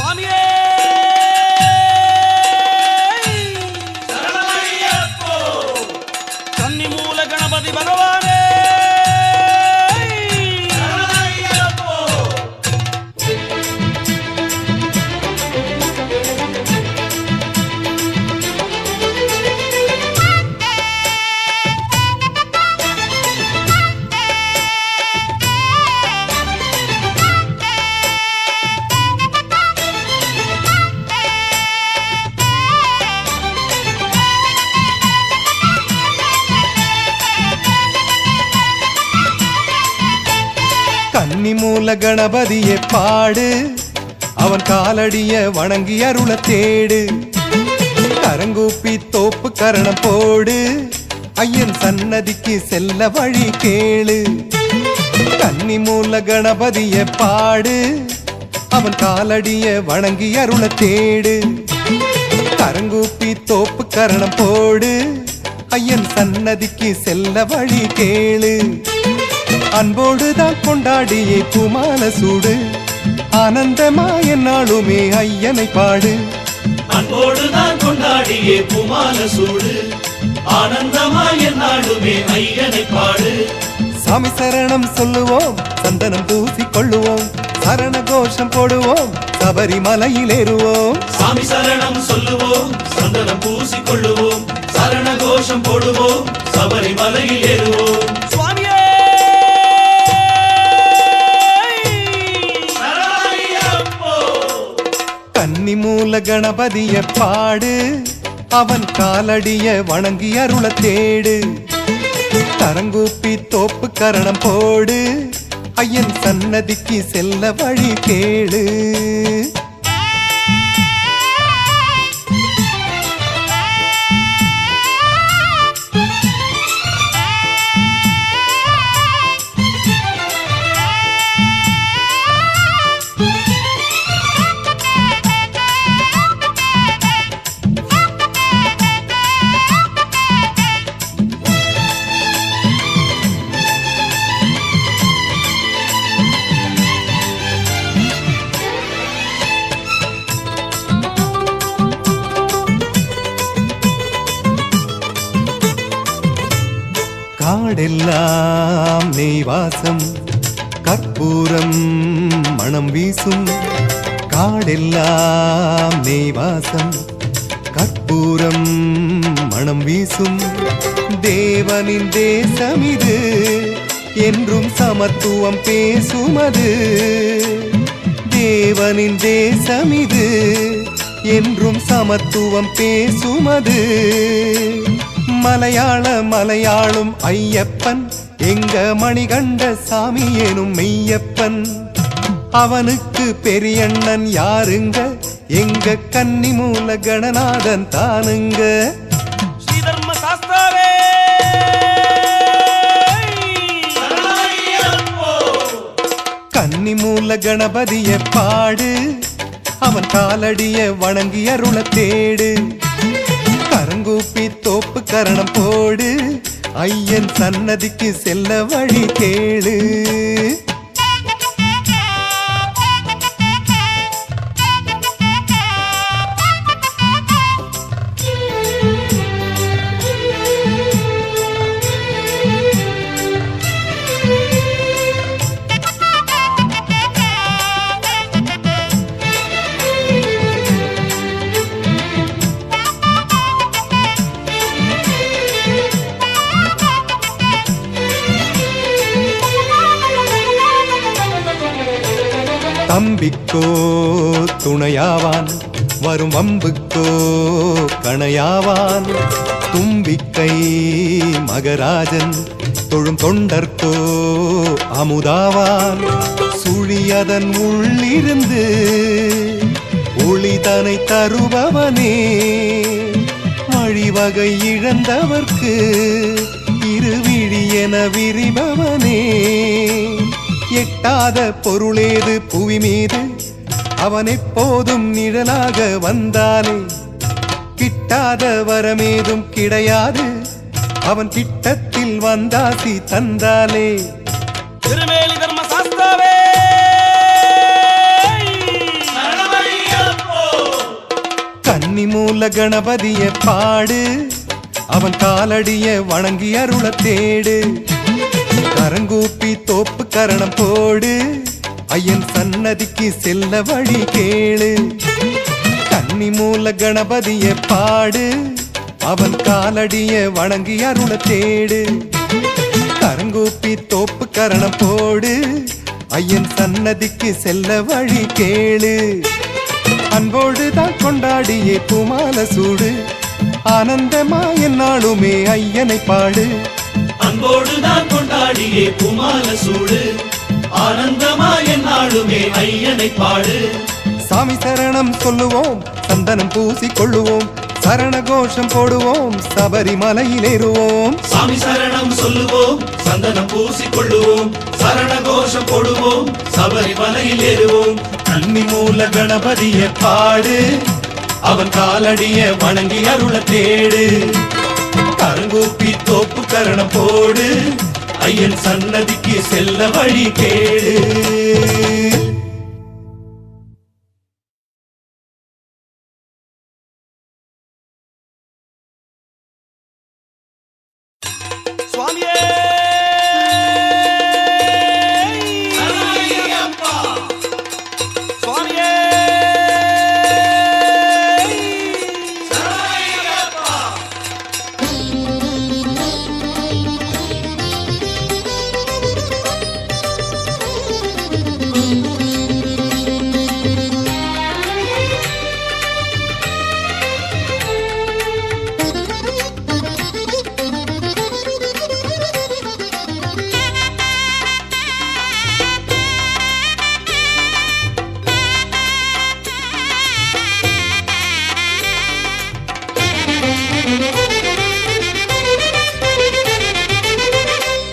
சுவாமியே கன்னி மூல கணபதி பகவானே கன்னி மூல கணபதியை பாடு, அவன் காலடிய வணங்கி அருள தேடு. கரங்கூப்பி தோப்பு கரணம் போடு, ஐயன் சன்னதிக்கு செல்ல வழி கேளு. கன்னி மூல கணபதியை பாடு, அவன் காலடிய வணங்கி அருள தேடு. கரங்கூப்பி தோப்பு கரணம் போடு, ஐயன் சன்னதிக்கு செல்ல வழி கேளு. அன்போடுதான் கொண்டாடியே பூமால சூடு, ஆனந்தமா என்னாலுமே ஐயனை பாடு. அன்போடுதான் கொண்டாடியே பூமால சூடு, ஆனந்தமா என்னாலுமே ஐயனை பாடு. சாமி சரணம் சொல்லுவோம், சந்தனம் பூசி கொள்ளுவோம், சரண கோஷம் போடுவோம், சபரிமலையில் ஏறுவோம். சாமி சரணம் சொல்லுவோம், சந்தனம் பூசி கொள்ளுவோம், சரண கோஷம் போடுவோம், சபரிமலையில் ஏறுவோம். கன்னி மூல கணபதிய பாடு, அவன் காலடிய வணங்கி அருள தேடு. கரங்கூப்பி தோப்பு கரணம் போடு, ஐயன் சன்னதிக்கு செல்ல வழி கேளு. காடெல்லாம் நெய்வாசம், கற்பூரம் மணம் வீசும். காடெல்லாம் நெய்வாசம், கற்பூரம் மணம் வீசும். தேவனின் தேசம் இது, என்றும் சமத்துவம் பேசுமது. தேவனின் தேசம் இது, என்றும் சமத்துவம் பேசுமது. மலையாளும் ஐயப்பன், எங்க மணிகண்ட சாமி எனும் மெய்யப்பன். அவனுக்கு பெரியண்ணன் யாருங்க, எங்க கன்னி மூல கணநாதன் தானுங்க. ஸ்ரீதர்ம சாஸ்தாவே கன்னி மூல கணபதியை பாடு, அவன் காலடிய வணங்கி அருள தேடு. கரங்கூப்பி தோப்பு கரணம் போடு, ஐயன் சன்னதிக்கு செல்ல வழி கேளு. தம்பிக்கோ துணையாவான், வரும் வம்புக்கோ கணையாவான். தும்பிக்கை மகராஜன், தொழும் தொண்டர்க்கோ அமுதாவான். சுழியதன் உள்ளிருந்து ஒளிதனை தருபவனே, வழிவகை இழந்தவர்க்கு இருவிழி என விரிபவனே. எட்டாத பொருளேது புவி மீது, அவன் எப்போதும் நிழலாக வந்தானே. கிட்டாத வரமேதும் கிடையாது, அவன் கிட்டத்தில் வந்தாசி தந்தாலே. திருமேலி தர்ம சாஸ்தாவே சரணமையா மூல கணபதிய பாடு அவன் காலடிய வணங்கி அருள தேடு கரங்கூப்பி தோப்பு கரணம் போடு ஐயன் சன்னதிக்கு செல்ல வழி கேளு கன்னி மூல கணபதிய பாடு அவன் காலடிய வணங்கி அருள தேடு கரங்கூப்பி தோப்பு கரணம் போடு ஐயன் சன்னதிக்கு செல்ல வழி கேளு அன்போடு தான் கொண்டாடியே பூமால சூடு ஆனந்தமா என்னாலுமே ஐயனை பாடு அன்போடு தான் கொண்டாடியே பூமால சூடு ஆனந்தமா என்னாலுமே ஐயனை பாடு சாமி சரணம் சொல்லுவோம் சந்தனம் பூசி கொள்ளுவோம் சரண கோஷம் போடுவோம் சபரிமலையில் ஏறுவோம் சாமி சரணம் சொல்லுவோம் சந்தனம் பூசி கொள்ளுவோம் சரண கோஷம் போடுவோம் சபரிமலையில் ஏறுவோம் கன்னி மூல கணபதிய பாடு அவன் காலடிய வணங்கி அருள தேடு கரங்கூப்பி தோப்பு கரணம் போடு ஐயன் சன்னதிக்கு செல்ல வழி கேடு சுவாமியே சரணமையப்பா. சுவாமியே சரணமையப்பா.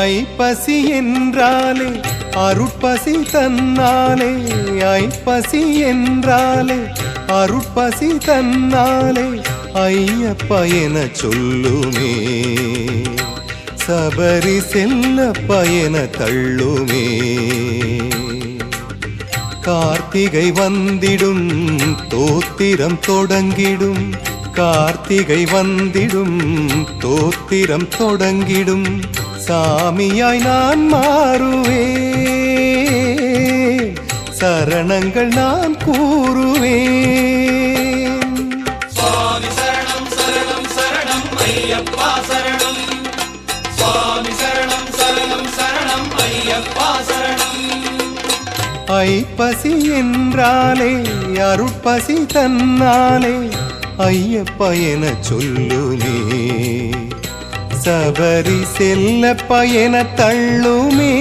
ஐப்பசி என்றாலே அருட்பசி தன்னாலே ஐப்பசி என்றாலே அருட்பசி தன்னாலே ஐயப்பா என சொல்லுமே சபரி செல்லப்பா என தள்ளுமே கார்த்திகை வந்திடும் தோத்திரம் தொடங்கிடும் கார்த்திகை வந்திடும் தோத்திரம் தொடங்கிடும் சாமியாய் நான் மாறுவேன் சரணங்கள் நான் கூறுவேன் சுவாமி சரணம் சரணம் சரணம் ஐயப்பா சரணம் சுவாமி சரணம் சரணம் சரணம் ஐயப்பா சரணம் ஐப்பசி என்றாலே அருட்பசி தன்னாலே ஐயப்பா என சொல்லுமே சபரி செல்லப்பா என தள்ளுமே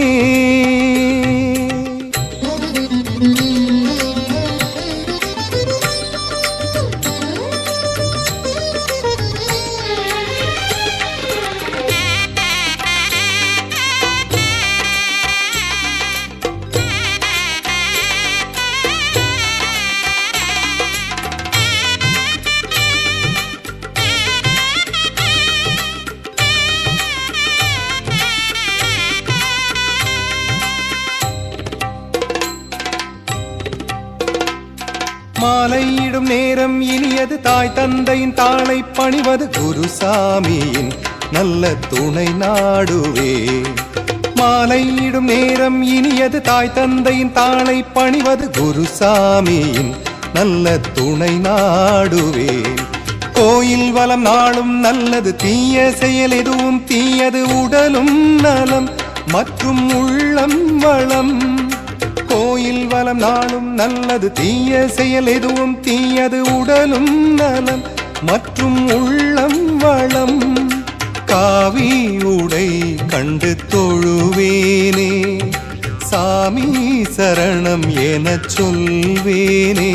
மாலையிடும் நேரம் இனியது தாய் தந்தையின் தாளை பணிவது குருசாமியின் நல்ல துணை நாடுவே மாலையிடும் நேரம் இனியது தாய் தந்தையின் தாளை பணிவது குருசாமியின் நல்ல துணை நாடுவே கோயில் வலம் நாளும் நல்லது தீய செயல் எதுவும் தீயது உடலும் நலம் மற்றும் உள்ளம் வளம் கோயில் வலம் நாளும் நல்லது தீய செயல் எதுவும் தீயது உடலும் நலம் மற்றும் உள்ளம் வளம் காவி உடை கண்டு தொழுவேனே சாமி சரணம் என சொல்வேனே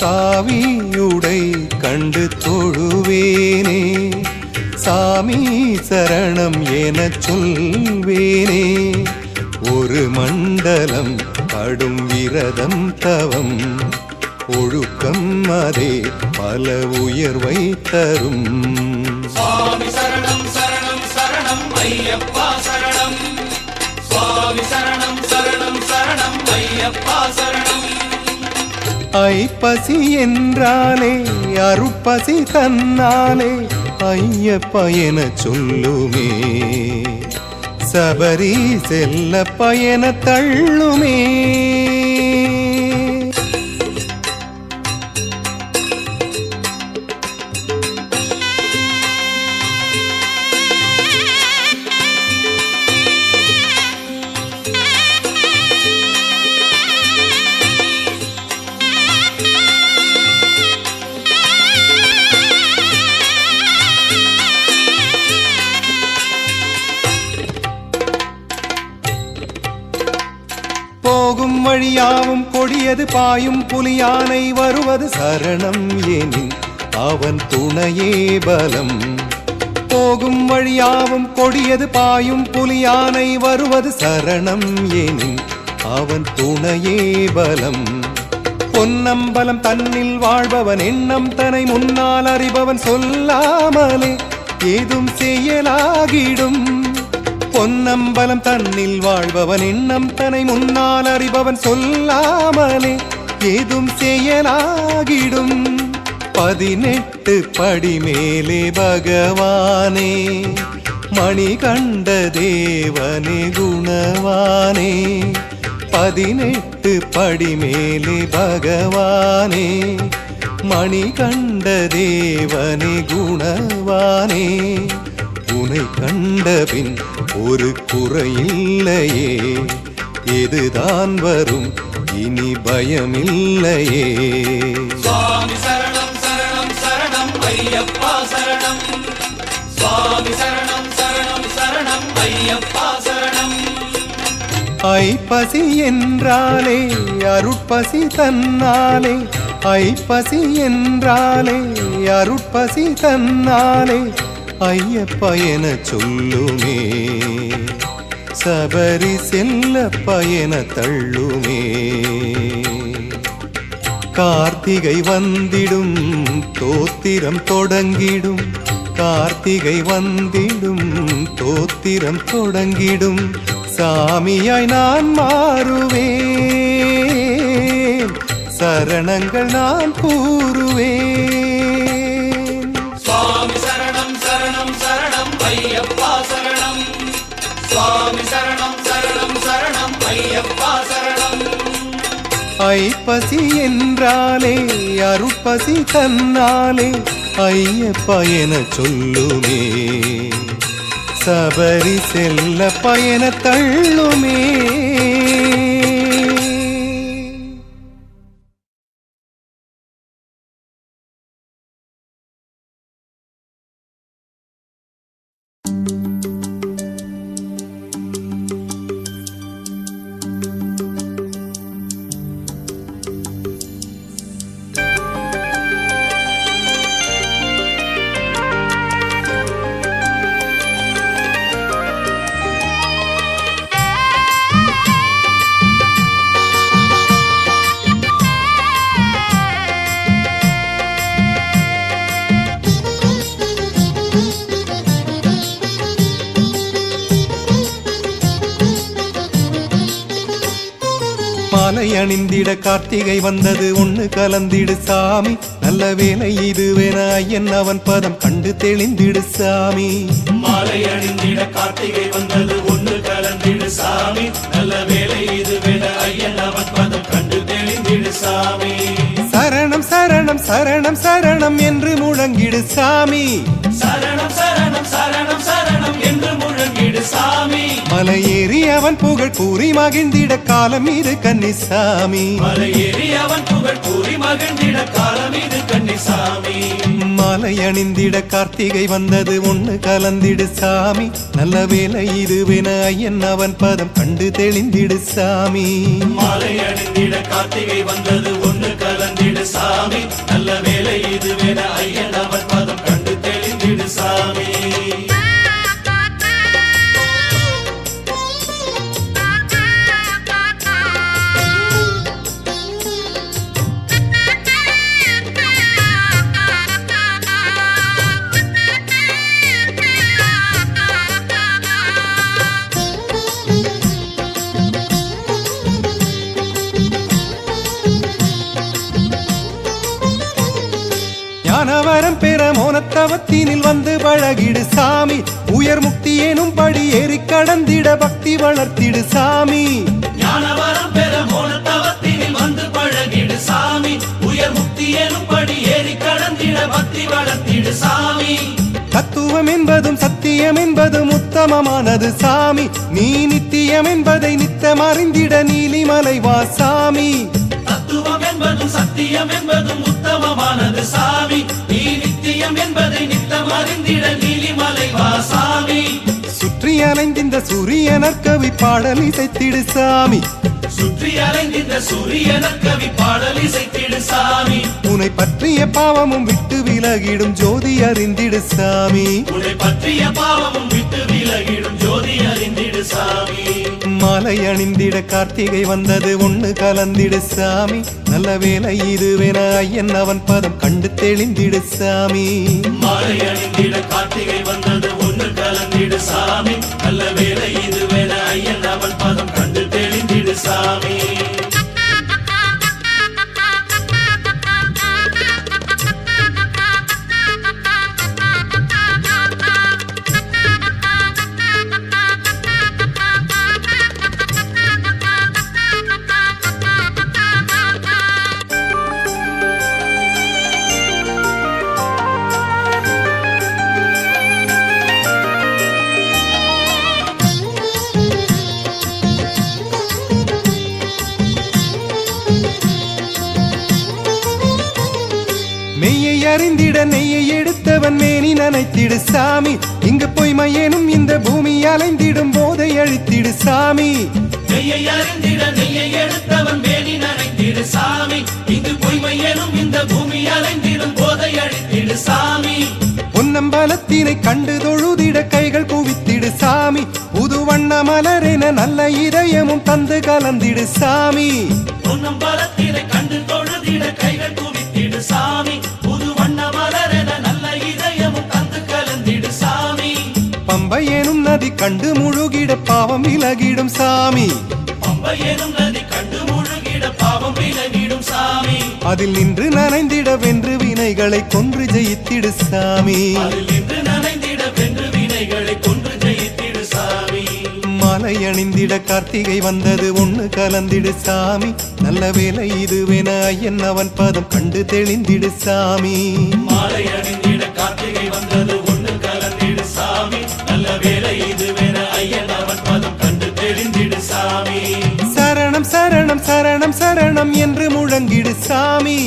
காவி உடை கண்டு தொழுவேனே சாமி சரணம் என சொல்வேனே ஒரு மண்டலம் கடும் விரதம் தவம் ஒழுக்கம் அதே பல உயர்வை தரும் சுவாமி சரணம் சரணம் சரணம் ஐயப்பா சரணம் சுவாமி சரணம் சரணம் சரணம் ஐயப்பா சரணம் ஐப்பசி என்றாலே அருட்பசி தன்னாலே ஐயப்ப என சொல்லுமே சபரி செல்லப்ப என தள்ளுமே போகும் வழியாவும் கொடியது பாயும் புலியானை வருவது சரணம் எனின் அவன் துணையே பலம் போகும் வழியாவும் கொடியது பாயும் புலியானை வருவது சரணம் எனின் அவன் துணையே பலம் பொன்னம்பலம் தன்னில் வாழ்பவன் எண்ணம் தன்னை முன்னால் அறிபவன் சொல்லாமலே ஏதும் செயலாகிடும் பொன்னம்பலம் தன்னில் வாழ்பவன் எண்ணம் தன்னை முன்னால் அறிபவன் சொல்லாமலே ஏதும் செயலாகிடும் 18 படி மேலே பகவானே மணிகண்ட தேவனே குணவானே 18 படி மேலே பகவானே மணிகண்ட தேவனே குணவானே உனை கண்டபின் ஒரு குறையில்லையே எதுதான் வரும் இனி பயமில்லையே சுவாமி சரணம் சரணம் சரணம் ஐயப்பா சரணம் சுவாமி சரணம் சரணம் சரணம் ஐயப்பா சரணம் ஐப்பசி என்றாலே அருட்பசி தன்னாலே ஐப்பசி என்றாலே அருட்பசி தன்னாலே ஐயப்ப என சொல்லுமே சபரி செல்லப்ப என தள்ளுமே கார்த்திகை வந்திடும் தோத்திரம் தொடங்கிடும் கார்த்திகை வந்திடும் தோத்திரம் தொடங்கிடும் சாமியாய் நான் மாறுவேன் சரணங்கள் நான் கூறுவேன் சுவாமி சரணம் சரணம் சரணம் ஐயப்பா சரணம் சுவாமி சரணம் சரணம் சரணம் ஐயப்பா சரணம் ஐப்பசி என்றாலே அருட்பசி தன்னாலே ஐயப்ப என சொல்லுமே சபரி செல்லப்ப என தள்ளுமே மாலை அணிந்திட கார்த்திகை வந்தது ஒண்ணு கலந்திடு சாமி நல்ல வேலை இதுவென ஐயன் அவன் பதம் கண்டு தெளிந்திடு சாமி மாலை அணிந்திட கார்த்திகை வந்தது ஒன்று கலந்திடு சாமி நல்ல வேலை இதுவென ஐயன் அவன் பதம் கண்டு தெளிந்திடு சாமி சரணம் சரணம் சரணம் சரணம் என்று முழங்கிடு சாமி சரணம் சரணம் சரணம் சரணம் என்று முழங்கிடு சாமி மலையேறி அவன் புகழ் கூறி மகிழ்ந்திட காலம் இது கன்னிசாமி மலையேறி அவன் புகழ் கூறி மகிழ்ந்திட காலம் இது கன்னிசாமி மாலை அணிந்திட கார்த்திகை வந்தது ஒண்ணு கலந்திடு சாமி நல்ல வேலை இதுவென ஐயன் அவன் பதம் கண்டு தெளிந்திடு சாமி மாலை அணிந்திட கார்த்திகை வந்தது ஒன்று கலந்திடு சாமி நல்ல வேலை இதுவென ஐயன் அவன் பதம் கண்டு தெளிந்திடு சாமி ஞானவரம் பெற மோனத்தவத்தினில் வந்து பழகிடு சாமி உயர் முக்தி எனும் படி ஏறி கடந்திட பக்தி வளர்த்திடு சாமி ஞானவரம் பெற மோனத்தவத்தினில் வந்து பழகிடு சாமி உயர் முக்தி எனும் படி ஏறி கடந்திட பக்தி வளர்த்திடு சாமி தத்துவம் என்பதும் சத்தியம் என்பதும் உத்தமமானது சாமி நீ நித்தியம் என்பதை நித்தம் அறிந்திட நீலிமலை வா சாமி தத்துவம் என்பதும் சத்தியம் என்பதும் உத்தமமானது சாமி நீ நித்தியம் என்பதை நித்தம் அறிந்திட நீலிமலை வா சாமி சுற்றி அலைந்திந்த சூரியனர் கவி பாடல் இசைத்திடு சாமி சுற்றி அலைந்திந்த சூரியனர் கவி பாடல் இசைத்திடு சாமி உன்னை பற்றிய பாவமும் விட்டு விலகிடும் ஜோதி அறிந்திடு சாமி உன்னை பற்றிய பாவமும் விட்டு விலகிடும் ஜோதி அறிந்திடு சாமி மாலை அணிந்திட கார்த்திகை வந்தது ஒண்ணு கலந்திடு சாமி நல்ல வேலை இதுவென ஐயன் அவன் பதம் கண்டு தெளிந்திடு சாமி மாலை அணிந்திட கார்த்திகை வந்தது ஒன்று கலந்திடு சாமி நல்ல வேலை இதுவென ஐயன் அவன் பதம் கண்டு தெளிந்திடு சாமி மெய்யை அறிந்திட நெய்யை எடுத்தவன் மேனி நனைத்திடு சாமி இங்கு பொய்மையேனும் இந்த பூமி அலைந்திடும் போதை அழித்திடு சாமி நெய்யை அறிந்திட நெய்யை எடுத்தவன் மேனி நனைத்திடு சாமி இங்கு பொய்மையேனும் இந்த பூமி அலைந்திடும் போதை அழித்திடு சாமி பொன்னம்பலத்தினை கண்டு தொழுதிட கைகள் குவித்திடு சாமி புது வண்ண மலரென நல்ல இதயமும் தந்து கலந்திடு சாமி பொன்னம்பலத்தினை கண்டு தொழுதிட கைகள் குவித்திடு சாமி புது வண்ண மலரென நல்ல இதயமும் தந்து கலந்திடு சாமி பம்பை எனும் நதி கண்டு முழுகிட பாவம் விலகிடும் சாமி பம்பை எனும் நதி கண்டு முழுகிட பாவம் விலகிடும் சாமி அதில் நின்று நனைந்திட வென்று வினைகளை கொன்று ஜெயித்திடு சாமி அதில் நின்று நனைந்திட வென்று வினைகளை கொன்று ஜெயித்திடு சாமி மாலை அணிந்திட கார்த்திகை வந்தது ஒண்ணு கலந்திடு சாமி நல்ல வேலை இதுவென ஐயன் அவன் பதம் கண்டு தெளிந்திடு சாமி மாலை அணிந்திட கார்த்திகை வந்தது ஒன்று கலந்திடு சாமி நல்ல வேலை இதுவென ஐயன் அவன் பதம் கண்டு தெளிந்திடு சாமி சரணம் சரணம் சரணம் சரணம் என்று முழங்கிடு சாமி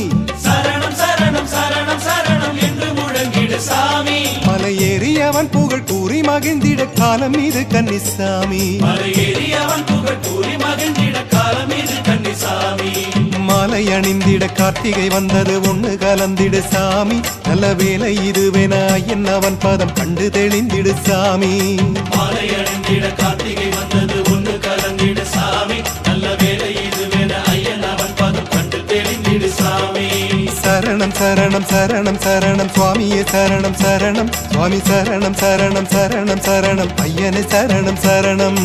சரணம் சரணம் சரணம் சரணம் என்று முழங்கிடு சாமி மலை ஏறி அவன் புகழ் கூறி மகிழ்ந்திட காலம் இது கன்னிசாமி மலையேறி அவன் புகழ் கூறி மகிழ்ந்திட காலம் இது கன்னிசாமி மாலை அணிந்திட கார்த்திகை வந்தது ஒண்ணு கலந்திடு சாமி நல்ல வேலை இதுவென ஐயன் அவன் பதம் கண்டு தெளிந்திடு சாமி மாலை அணிந்திட கார்த்திகை வந்தது ஒன்று கலந்திடு சாமி நல்ல வேலை இதுவென ஐயன் அவன் பதம் கண்டு தெளிந்திடு சாமி சரணம் சரணம் சரணம் சரணம் சுவாமியே சரணம் சரணம் சுவாமி சரணம் சரணம் சரணம் சரணம் ஐயனே சரணம் சரணம்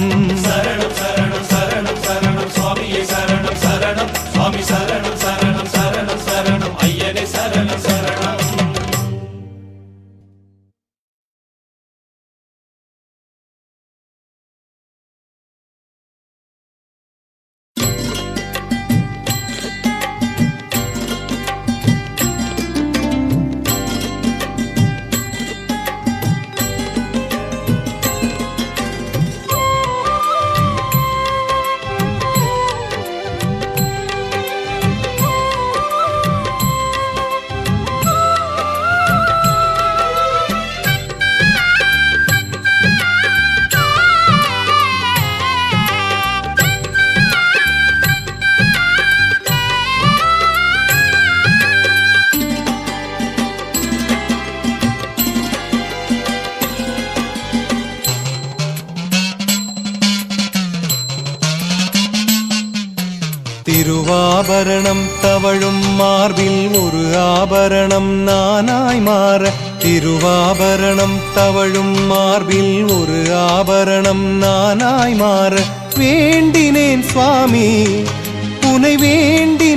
சரணம் சரணம் சரணம் சரணம் சுவாமியே சரணம் சரணம் சுவாமி சரணம் சரணம் சரணம் சரணம் ஐயனே சரணம் சரணம் திருவாபரணம் தவழும் மார்பில் ஒரு ஆபரணம் நானாய் மாற திருவாபரணம் தவழும் மார்பில் ஒரு ஆபரணம் நானாய் மாற வேண்டினேன் சுவாமி உனை வேண்டினேன்